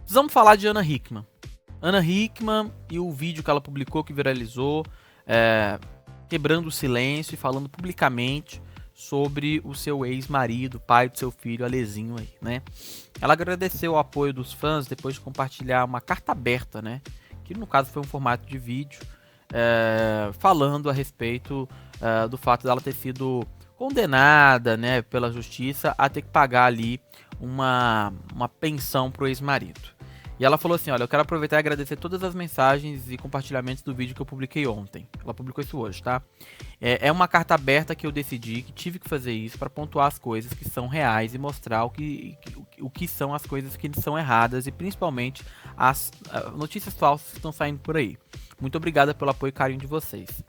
Precisamos falar de Ana Hickman. Ana Hickman e o vídeo que ela publicou, que viralizou, quebrando o silêncio e falando publicamente sobre o seu ex-marido, pai do seu filho, Alezinho aí, né? Ela agradeceu o apoio dos fãs depois de compartilhar uma carta aberta, né? Que no caso foi um formato de vídeo, falando a respeito do fato dela ter sido condenada, né, pela justiça a ter que pagar ali uma pensão pro ex-marido. E ela falou assim, olha, eu quero aproveitar e agradecer todas as mensagens e compartilhamentos do vídeo que eu publiquei ontem. Ela publicou isso hoje, tá? É uma carta aberta que eu decidi, que tive que fazer isso para pontuar as coisas que são reais e mostrar o que são as coisas que são erradas e principalmente as notícias falsas que estão saindo por aí. Muito obrigada pelo apoio e carinho de vocês.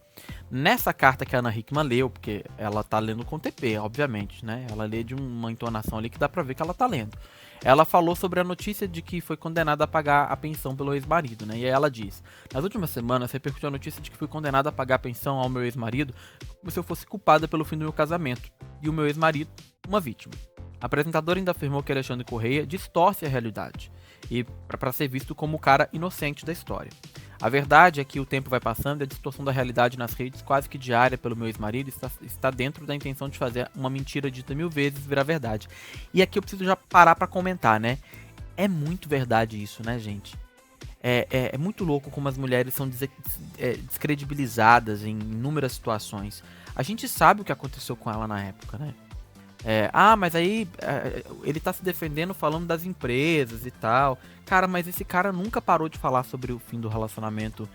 Nessa carta que a Ana Hickman leu, porque ela tá lendo com TP, obviamente, né? Ela lê de uma entonação ali que dá pra ver que ela tá lendo. Ela falou sobre a notícia de que foi condenada a pagar a pensão pelo ex-marido, né? E aí ela diz: nas últimas semanas repercutiu a notícia de que fui condenada a pagar a pensão ao meu ex-marido como se eu fosse culpada pelo fim do meu casamento, e o meu ex-marido, uma vítima. A apresentadora ainda afirmou que Alexandre Correia distorce a realidade, e para ser visto como o cara inocente da história. A verdade é que o tempo vai passando e a distorção da realidade nas redes, quase que diária pelo meu ex-marido, está dentro da intenção de fazer uma mentira dita 1000 vezes virar verdade. E aqui eu preciso já parar pra comentar, né? É muito verdade isso, né, gente? É muito louco como as mulheres são descredibilizadas em inúmeras situações. A gente sabe o que aconteceu com ela na época, né? Mas aí ele tá se defendendo falando das empresas e tal. Cara, mas esse cara nunca parou de falar sobre o fim do relacionamento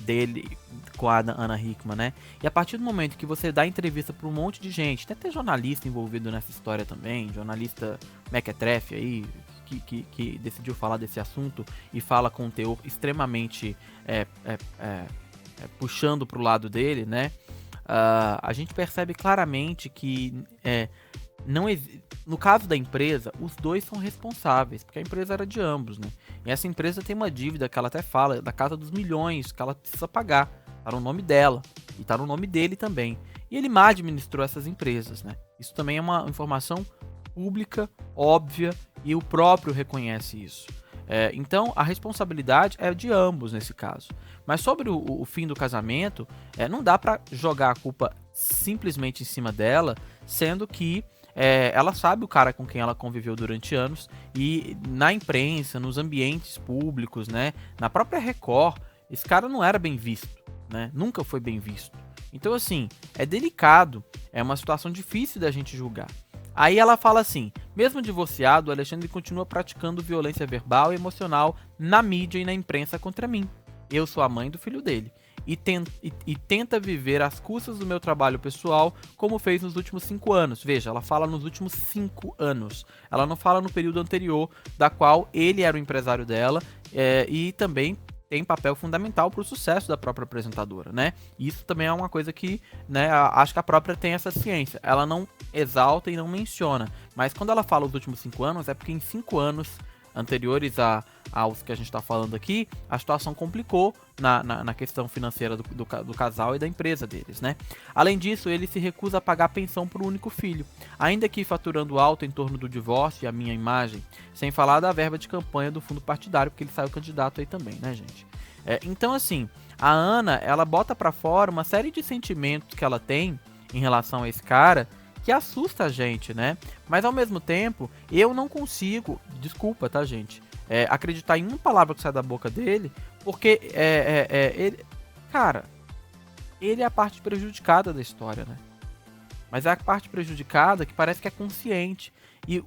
dele com a Ana Hickman, né? E a partir do momento que você dá entrevista pra um monte de gente, até tem jornalista envolvido nessa história também, jornalista mequetrefe aí, que decidiu falar desse assunto e fala com um teor extremamente puxando pro lado dele, né? A gente percebe claramente que não no caso da empresa, os dois são responsáveis, porque a empresa era de ambos, né? E essa empresa tem uma dívida que ela até fala, da casa dos milhões, que ela precisa pagar. Tá no nome dela e tá no nome dele também. E ele mal administrou essas empresas, né? Isso também é uma informação pública, óbvia, e o próprio reconhece isso. Então, a responsabilidade é de ambos nesse caso. Mas sobre o fim do casamento, não dá pra jogar a culpa simplesmente em cima dela, sendo que ela sabe o cara com quem ela conviveu durante anos e na imprensa, nos ambientes públicos, né, na própria Record, esse cara não era bem visto, né, nunca foi bem visto. Então, assim, é delicado, é uma situação difícil da gente julgar. Aí ela fala assim: mesmo divorciado, o Alexandre continua praticando violência verbal e emocional na mídia e na imprensa contra mim. Eu sou a mãe do filho dele. E tenta viver às custas do meu trabalho pessoal, como fez nos últimos 5 anos. Veja, ela fala nos últimos 5 anos. Ela não fala no período anterior, da qual ele era o empresário dela e também tem papel fundamental para o sucesso da própria apresentadora, né? Isso também é uma coisa que, né, acho que a própria tem essa ciência. Ela não exalta e não menciona, mas quando ela fala os últimos 5 anos, é porque em 5 anos anteriores aos que a gente está falando aqui, a situação complicou na questão financeira do casal e da empresa deles, né? Além disso, ele se recusa a pagar pensão para o único filho, ainda que faturando alto em torno do divórcio e a minha imagem, sem falar da verba de campanha do fundo partidário, porque ele saiu candidato aí também, né, gente? Então, assim, a Ana, ela bota para fora uma série de sentimentos que ela tem em relação a esse cara, que assusta a gente, né? Mas ao mesmo tempo, eu não consigo, desculpa, tá, gente, acreditar em uma palavra que sai da boca dele, porque ele, cara, ele é a parte prejudicada da história, né? Mas é a parte prejudicada que parece que é consciente. E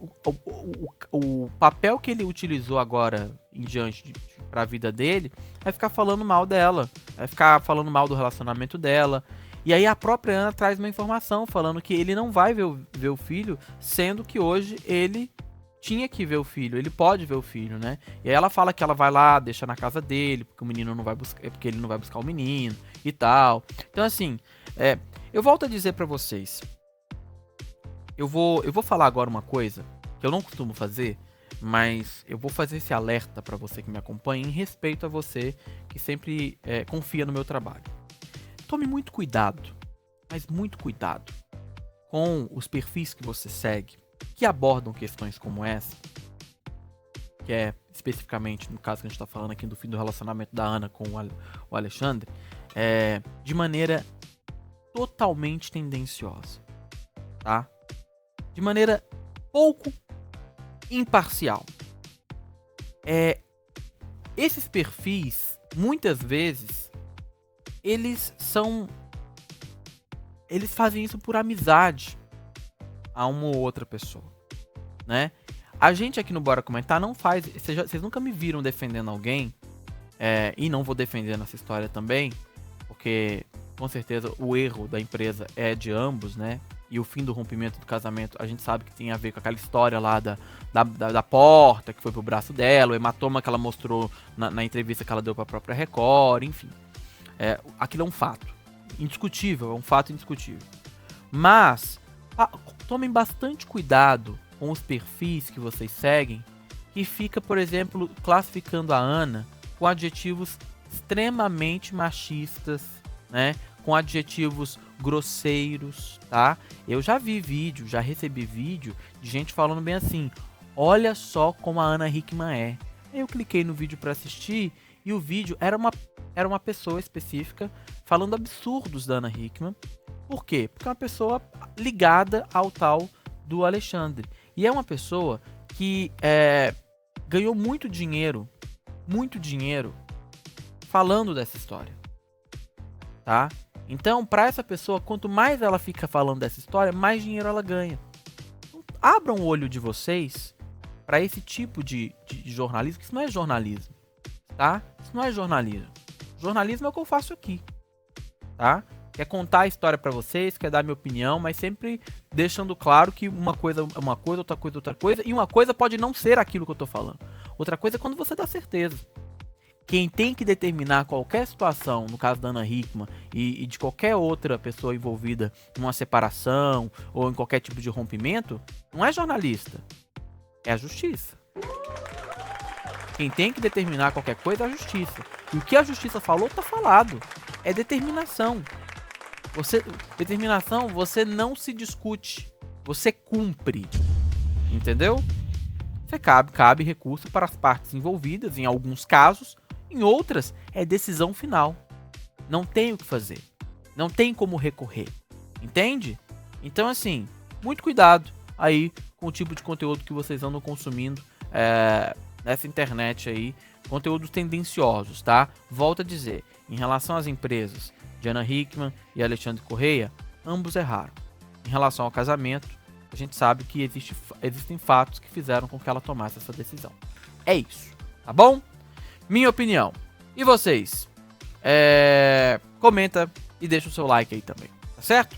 o papel que ele utilizou agora em diante pra vida dele é ficar falando mal dela, é ficar falando mal do relacionamento dela. E aí a própria Ana traz uma informação falando que ele não vai ver o filho, sendo que hoje ele tinha que ver o filho, ele pode ver o filho, né? E aí ela fala que ela vai lá, deixa na casa dele, porque o menino não vai buscar, porque ele não vai buscar o menino e tal. Então assim, eu volto a dizer pra vocês, eu vou falar agora uma coisa que eu não costumo fazer, mas eu vou fazer esse alerta pra você que me acompanha em respeito a você que sempre confia no meu trabalho. Tome muito cuidado, mas muito cuidado com os perfis que você segue, que abordam questões como essa, que é especificamente no caso que a gente tá falando aqui do fim do relacionamento da Ana com o Alexandre, de maneira totalmente tendenciosa, tá? De maneira pouco imparcial. Esses perfis, muitas vezes, eles fazem isso por amizade a uma ou outra pessoa, né? A gente aqui no Bora Comentar não faz... Vocês nunca me viram defendendo alguém, e não vou defender nessa história também, porque com certeza o erro da empresa é de ambos, né? E o fim do rompimento do casamento, a gente sabe que tem a ver com aquela história lá da porta, que foi pro braço dela, o hematoma que ela mostrou na entrevista que ela deu pra própria Record, enfim. Aquilo é um fato indiscutível, é um fato indiscutível. Mas tomem bastante cuidado com os perfis que vocês seguem, que fica, por exemplo, classificando a Ana com adjetivos extremamente machistas, né? Com adjetivos grosseiros, tá? Eu já vi vídeo, já recebi vídeo de gente falando bem assim: olha só como a Ana Hickman é. Eu cliquei no vídeo para assistir e o vídeo era uma pessoa específica falando absurdos da Ana Hickman. Por quê? Porque é uma pessoa ligada ao tal do Alexandre. E é uma pessoa que ganhou muito dinheiro falando dessa história, tá? Então, para essa pessoa, quanto mais ela fica falando dessa história, mais dinheiro ela ganha. Então, abram o olho de vocês para esse tipo de jornalismo, que isso não é jornalismo, tá? Isso não é jornalismo. Jornalismo é o que eu faço aqui, tá? Quer contar a história para vocês, quer dar minha opinião, mas sempre deixando claro que uma coisa é uma coisa, outra coisa é outra coisa, e uma coisa pode não ser aquilo que eu tô falando. Outra coisa é quando você dá certeza. Quem tem que determinar qualquer situação, no caso da Ana Hickman e de qualquer outra pessoa envolvida numa separação ou em qualquer tipo de rompimento, não é jornalista, é a justiça. Quem tem que determinar qualquer coisa é a justiça. E o que a justiça falou, tá falado. É determinação. Determinação, você não se discute, você cumpre. Entendeu? Você cabe recurso para as partes envolvidas, em alguns casos. Em outras, é decisão final. Não tem o que fazer. Não tem como recorrer. Entende? Então, assim, muito cuidado aí com o tipo de conteúdo que vocês andam consumindo nessa internet aí. Conteúdos tendenciosos, tá? Volto a dizer, em relação às empresas de Ana Hickman e Alexandre Correia, ambos erraram. Em relação ao casamento, a gente sabe que existem fatos que fizeram com que ela tomasse essa decisão. É isso, tá bom? Minha opinião. E vocês? Comenta e deixa o seu like aí também, tá certo?